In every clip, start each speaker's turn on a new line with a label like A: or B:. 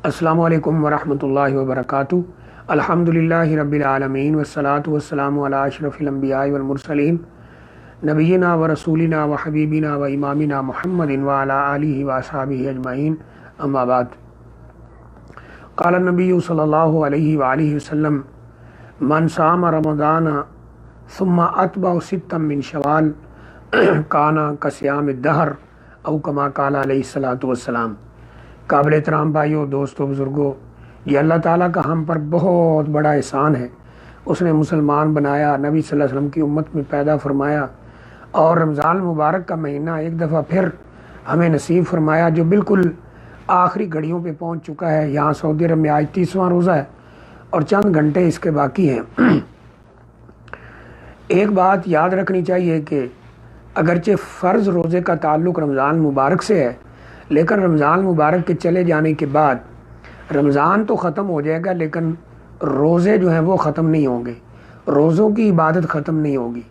A: السلام علیکم ورحمۃ اللہ وبرکاتہ۔ الحمدللہ رب العالمین والصلاة والسلام علی اشرف الانبیاء والمرسلین نبینا و رسولنا و حبیبنا و امامنا محمد وعلی آلہ و اصحابہ اجمعین، اما بعد۔ قال النبی صلی اللہ علیہ وآلہ وسلم: من صام رمضان ثم اتبع ستا من شوال کان کصیام الدہر او کما قال علیہ الصلاۃ والسلام۔ قابل احترام بھائیوں، دوستوں، بزرگوں، یہ اللہ تعالیٰ کا ہم پر بہت بڑا احسان ہے۔ اس نے مسلمان بنایا، نبی صلی اللہ علیہ وسلم کی امت میں پیدا فرمایا، اور رمضان مبارک کا مہینہ ایک دفعہ پھر ہمیں نصیب فرمایا، جو بالکل آخری گھڑیوں پہ پہنچ چکا ہے۔ یہاں سعودی عرب میں آج 30واں روزہ ہے اور چند گھنٹے اس کے باقی ہیں۔ ایک بات یاد رکھنی چاہیے کہ اگرچہ فرض روزے کا تعلق رمضان مبارک سے ہے، لیکن رمضان مبارک کے چلے جانے کے بعد رمضان تو ختم ہو جائے گا، لیکن روزے جو ہیں وہ ختم نہیں ہوں گے، روزوں کی عبادت ختم نہیں ہوگی۔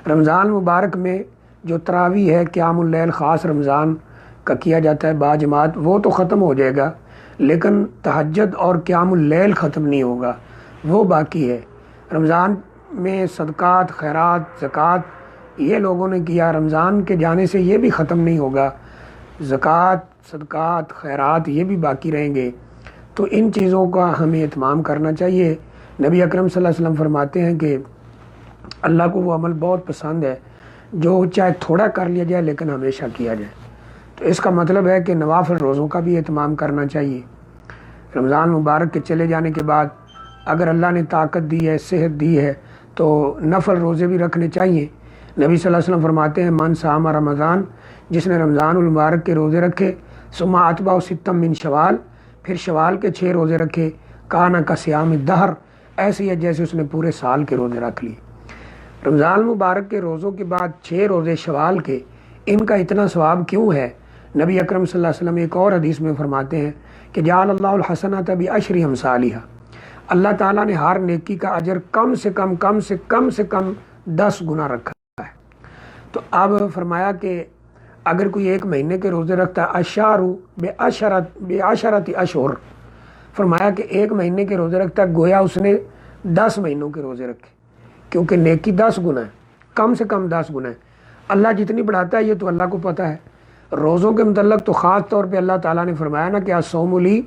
A: رمضان مبارک میں جو تراویح ہے، قیام اللیل خاص رمضان کا کیا جاتا ہے باجماعت، وہ تو ختم ہو جائے گا، لیکن تہجد اور قیام اللیل ختم نہیں ہوگا، وہ باقی ہے۔ رمضان میں صدقات، خیرات، زکوٰۃ یہ لوگوں نے کیا، رمضان کے جانے سے یہ بھی ختم نہیں ہوگا۔ زکوٰۃ، صدقات، خیرات یہ بھی باقی رہیں گے، تو ان چیزوں کا ہمیں اہتمام کرنا چاہیے۔ نبی اکرم صلی اللہ علیہ وسلم فرماتے ہیں کہ اللہ کو وہ عمل بہت پسند ہے جو چاہے تھوڑا کر لیا جائے لیکن ہمیشہ کیا جائے۔ تو اس کا مطلب ہے کہ نوافل روزوں کا بھی اہتمام کرنا چاہیے۔ رمضان مبارک کے چلے جانے کے بعد اگر اللہ نے طاقت دی ہے، صحت دی ہے، تو نفل روزے بھی رکھنے چاہیے۔ نبی صلی اللہ علیہ وسلم فرماتے ہیں: من صام رمضان، جس نے رمضان المبارک کے روزے رکھے، ثم اتبع ستا من شوال، پھر شوال کے 6 روزے رکھے، کان کصیام الدہر، ایسے ہی ہے جیسے اس نے پورے سال کے روزے رکھ لیے۔ رمضان مبارک کے روزوں کے بعد 6 روزے شوال کے، ان کا اتنا ثواب کیوں ہے؟ نبی اکرم صلی اللہ علیہ وسلم ایک اور حدیث میں فرماتے ہیں کہ جعل اللہ الحسنۃ بعشر امثالھا، اللہ تعالیٰ نے ہر نیکی کا اجر کم سے کم 10 گنا رکھا ہے۔ تو اب فرمایا کہ اگر کوئی ایک مہینے کے روزے رکھتا ہے، اشارو بعشرۃ اشہر، فرمایا کہ ایک مہینے کے روزے رکھتا ہے گویا اس نے 10 مہینوں کے روزے رکھے، کیونکہ نیکی 10 گنا ہے، کم سے کم 10 گنا ہے۔ اللہ جتنی بڑھاتا ہے یہ تو اللہ کو پتہ ہے۔ روزوں کے متعلق تو خاص طور پہ اللہ تعالیٰ نے فرمایا نا کہ الصوم لی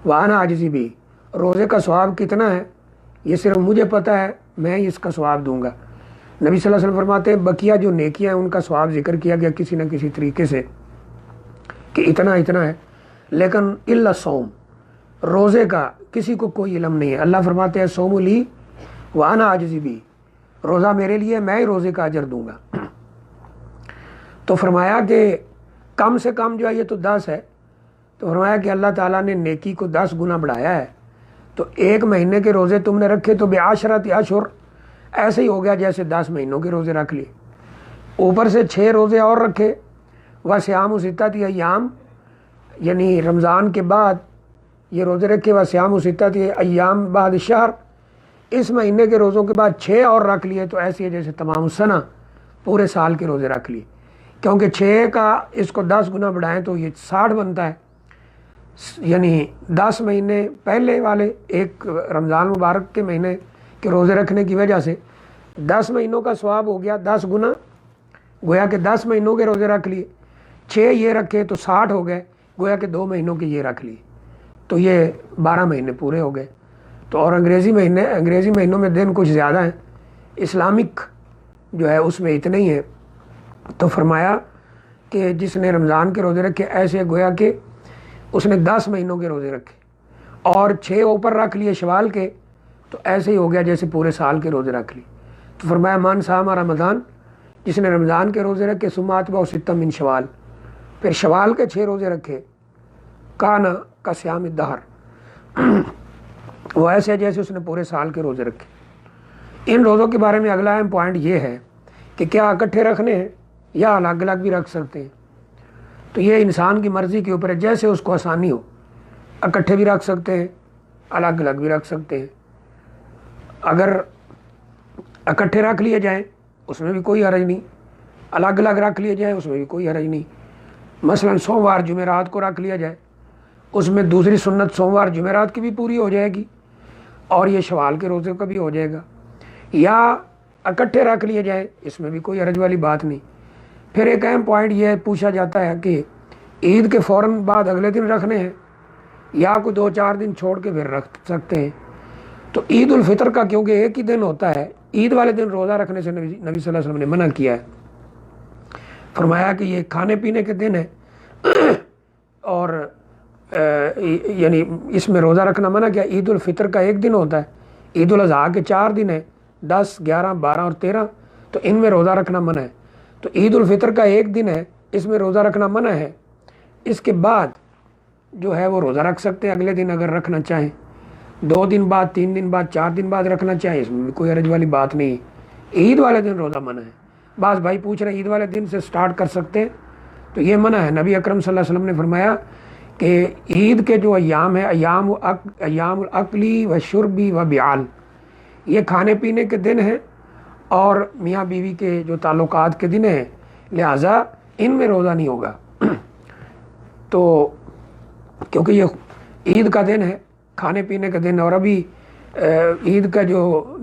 A: وانا اجزی بہ، روزے کا ثواب کتنا ہے یہ صرف مجھے پتہ ہے، میں اس کا ثواب دوں گا۔ نبی صلی اللہ علیہ وسلم فرماتے ہیں بقیہ جو نیکیاں ہیں ان کا ثواب ذکر کیا گیا کسی نہ کسی طریقے سے کہ اتنا ہے، لیکن الا الصوم، روزے کا کسی کو کوئی علم نہیں ہے۔ اللہ فرماتے ہیں صوم لی وانا اجزی بہ، روزہ میرے لیے، میں ہی روزے کا اجر دوں گا۔ تو فرمایا کہ کم سے کم جو ہے یہ تو 10 ہے، تو فرمایا کہ اللہ تعالیٰ نے نیکی کو 10 گنا بڑھایا ہے۔ تو ایک مہینے کے روزے تم نے رکھے تو بعشرۃ اشہر، ایسے ہی ہو گیا جیسے 10 مہینوں کے روزے رکھ لیے، اوپر سے 6 روزے اور رکھے، وصیام ستۃ ایام، یعنی رمضان کے بعد یہ روزے رکھے، وصیام ستۃ ایام بعد شہر، اس مہینے کے روزوں کے بعد 6 اور رکھ لیے، تو ایسے ہی جیسے تمام السنہ پورے سال کے روزے رکھ لیے، کیونکہ 6 کا اس کو 10 گنا بڑھائیں تو یہ 60 بنتا ہے، یعنی 10 مہینے پہلے والے ایک رمضان مبارک کے مہینے کے روزے رکھنے کی وجہ سے 10 مہینوں کا ثواب ہو گیا 10 گنا، گویا کہ 10 مہینوں کے روزے رکھ لیے، 6 یہ رکھے تو 60 ہو گئے، گویا کہ 2 مہینوں کے یہ رکھ لیے، تو یہ 12 مہینے پورے ہو گئے۔ تو اور انگریزی مہینوں میں دن کچھ زیادہ ہیں، اسلامک جو ہے اس میں اتنے ہی ہیں۔ تو فرمایا کہ جس نے رمضان کے روزے رکھے ایسے گویا کہ اس نے 10 مہینوں کے روزے رکھے، اور 6 اوپر رکھ لیے شوال کے، تو ایسے ہی ہو گیا جیسے پورے سال کے روزے رکھ لیے۔ تو فرمایا من صام رمضان، جس نے رمضان کے روزے رکھے، ثم اتبع ستا من شوال، پھر شوال کے 6 روزے رکھے، کان کصیام الدہر، وہ ایسے ہے جیسے اس نے پورے سال کے روزے رکھے۔ ان روزوں کے بارے میں اگلا اہم پوائنٹ یہ ہے کہ کیا اکٹھے رکھنے ہیں یا الگ الگ بھی رکھ سکتے ہیں؟ تو یہ انسان کی مرضی کے اوپر ہے، جیسے اس کو آسانی ہو، اکٹھے بھی رکھ سکتے ہیں، الگ الگ بھی رکھ سکتے ہیں۔ اگر اکٹھے رکھ لیے جائیں اس میں بھی کوئی حرج نہیں، الگ الگ رکھ لیے جائیں اس میں بھی کوئی حرج نہیں۔ مثلا سوموار جمعرات کو رکھ لیا جائے، اس میں دوسری سنت سوموار جمعرات کی بھی پوری ہو جائے گی اور یہ شوال کے روزے کا بھی ہو جائے گا، یا اکٹھے رکھ لیے جائیں، اس میں بھی کوئی حرج والی بات نہیں۔ پھر ایک اہم پوائنٹ یہ پوچھا جاتا ہے کہ عید کے فوراً بعد اگلے دن رکھنے ہیں یا کوئی 2-4 دن چھوڑ کے پھر رکھ سکتے ہیں۔ تو عید الفطر کا کیونکہ ایک ہی دن ہوتا ہے، عید والے دن روزہ رکھنے سے نبی صلی اللہ علیہ وسلم نے منع کیا ہے، فرمایا کہ یہ کھانے پینے کے دن ہے اور یعنی اس میں روزہ رکھنا منع کیا۔ عید الفطر کا ایک دن ہوتا ہے، عید الاضحیٰ کے 4 دن ہیں، 10، 11، 12 اور 13، تو ان میں روزہ رکھنا منع ہے۔ تو عید الفطر کا ایک دن ہے، اس میں روزہ رکھنا منع ہے، اس کے بعد جو ہے وہ روزہ رکھ سکتے ہیں اگلے دن اگر رکھنا چاہیں، 2 دن بعد، 3 دن بعد، 4 دن بعد رکھنا چاہیں، اس میں بھی کوئی حرج والی بات نہیں ہے۔ عید والے دن روزہ منع ہے۔ بعض بھائی پوچھ رہے ہیں عید والے دن سے سٹارٹ کر سکتے ہیں، تو یہ منع ہے۔ نبی اکرم صلی اللہ علیہ وسلم نے فرمایا کہ عید کے جو ایام ہیں، ایام الاکلی و شربی و بیال، یہ کھانے پینے کے دن ہیں اور میاں بیوی کے جو تعلقات کے دن ہیں، لہٰذا ان میں روزہ نہیں ہوگا۔ تو کیونکہ یہ عید کا دن ہے، کھانے پینے کا دن، اور ابھی عید کا جو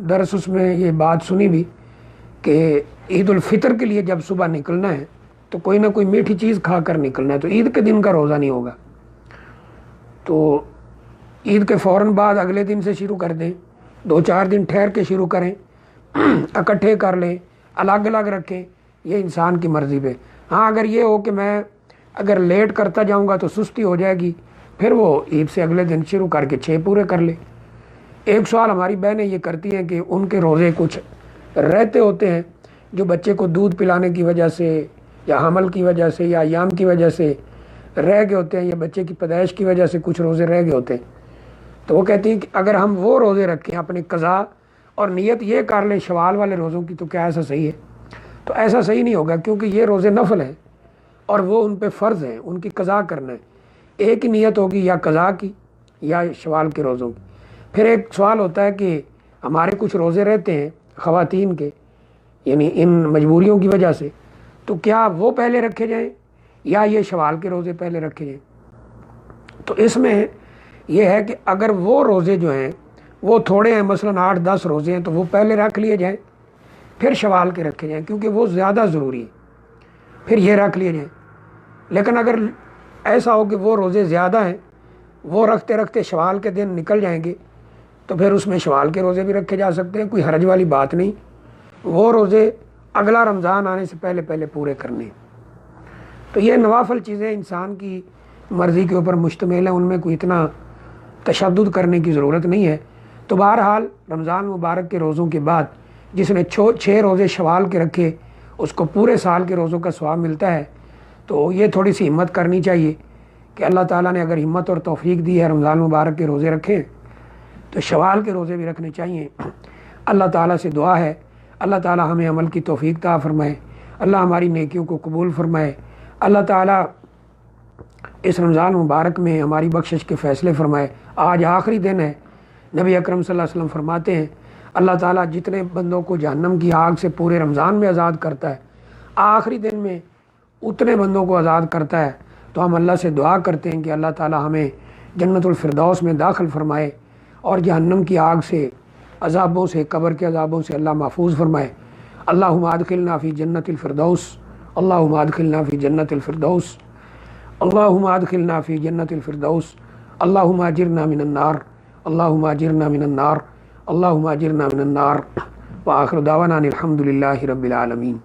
A: درس اس میں یہ بات سنی بھی کہ عید الفطر کے لیے جب صبح نکلنا ہے تو کوئی نہ کوئی میٹھی چیز کھا کر نکلنا ہے، تو عید کے دن کا روزہ نہیں ہوگا۔ تو عید کے فوراً بعد اگلے دن سے شروع کر دیں، 2-4 دن ٹھہر کے شروع کریں، اکٹھے کر لیں، الگ الگ رکھیں، یہ انسان کی مرضی پہ۔ ہاں اگر یہ ہو کہ میں اگر لیٹ کرتا جاؤں گا تو سستی ہو جائے گی، پھر وہ عید سے اگلے دن شروع کر کے 6 پورے کر لے۔ ایک سوال ہماری بہنیں یہ کرتی ہیں کہ ان کے روزے کچھ رہتے ہوتے ہیں جو بچے کو دودھ پلانے کی وجہ سے یا حمل کی وجہ سے یا ایام کی وجہ سے رہ گئے ہوتے ہیں، یا بچے کی پیدائش کی وجہ سے کچھ روزے رہ گئے ہوتے ہیں، تو وہ کہتی ہیں کہ اگر ہم وہ روزے رکھیں اپنی قضا اور نیت یہ کر لیں شوال والے روزوں کی، تو کیا ایسا صحیح ہے؟ تو ایسا صحیح نہیں ہوگا، کیونکہ یہ روزے نفل ہیں اور وہ ان پہ فرض ہیں، ان کی قضا کرنا ہے۔ ایک ہی نیت ہوگی، یا قضا کی یا شوال کے روزوں کی۔ پھر ایک سوال ہوتا ہے کہ ہمارے کچھ روزے رہتے ہیں خواتین کے، یعنی ان مجبوریوں کی وجہ سے، تو کیا وہ پہلے رکھے جائیں یا یہ شوال کے روزے پہلے رکھے جائیں؟ تو اس میں یہ ہے کہ اگر وہ روزے جو ہیں وہ تھوڑے ہیں، مثلاً 8-10 روزے ہیں، تو وہ پہلے رکھ لیے جائیں، پھر شوال کے رکھے جائیں، کیونکہ وہ زیادہ ضروری ہے، پھر یہ رکھ لیے جائیں۔ لیکن اگر ایسا ہو کہ وہ روزے زیادہ ہیں، وہ رکھتے رکھتے شوال کے دن نکل جائیں گے، تو پھر اس میں شوال کے روزے بھی رکھے جا سکتے ہیں، کوئی حرج والی بات نہیں۔ وہ روزے اگلا رمضان آنے سے پہلے پہلے پورے کرنے۔ تو یہ نوافل چیزیں انسان کی مرضی کے اوپر مشتمل ہیں، ان میں کوئی اتنا تشدد کرنے کی ضرورت نہیں ہے۔ تو بہرحال رمضان مبارک کے روزوں کے بعد جس نے 6 روزے شوال کے رکھے، اس کو پورے سال کے روزوں کا ثواب ملتا ہے۔ تو یہ تھوڑی سی ہمت کرنی چاہیے کہ اللہ تعالیٰ نے اگر ہمت اور توفیق دی ہے رمضان مبارک کے روزے رکھیں، تو شوال کے روزے بھی رکھنے چاہیے۔ اللہ تعالیٰ سے دعا ہے اللہ تعالیٰ ہمیں عمل کی توفیق عطا فرمائے، اللہ ہماری نیکیوں کو قبول فرمائے، اللہ تعالیٰ اس رمضان مبارک میں ہماری بخشش کے فیصلے فرمائے۔ آج آخری دن ہے، نبی اکرم صلی اللہ علیہ وسلم فرماتے ہیں اللہ تعالیٰ جتنے بندوں کو جہنم کی آگ سے پورے رمضان میں آزاد کرتا ہے، آخری دن میں اتنے بندوں کو آزاد کرتا ہے۔ تو ہم اللہ سے دعا کرتے ہیں کہ اللہ تعالیٰ ہمیں جنت الفردوس میں داخل فرمائے اور جہنم کی آگ سے، عذابوں سے، قبر کے عذابوں سے اللہ محفوظ فرمائے۔ اللہم ادخلنا فی جنت الفردوس، اللہم ادخلنا فی جنت الفردوس، اللہم ادخلنا فی جنت الفردوس، اللہم اجرنا من النار، اللہم اجرنا من النار، اللہم اجرنا من النار۔ وآخر دعوانا ان الحمد للہ رب العالمین۔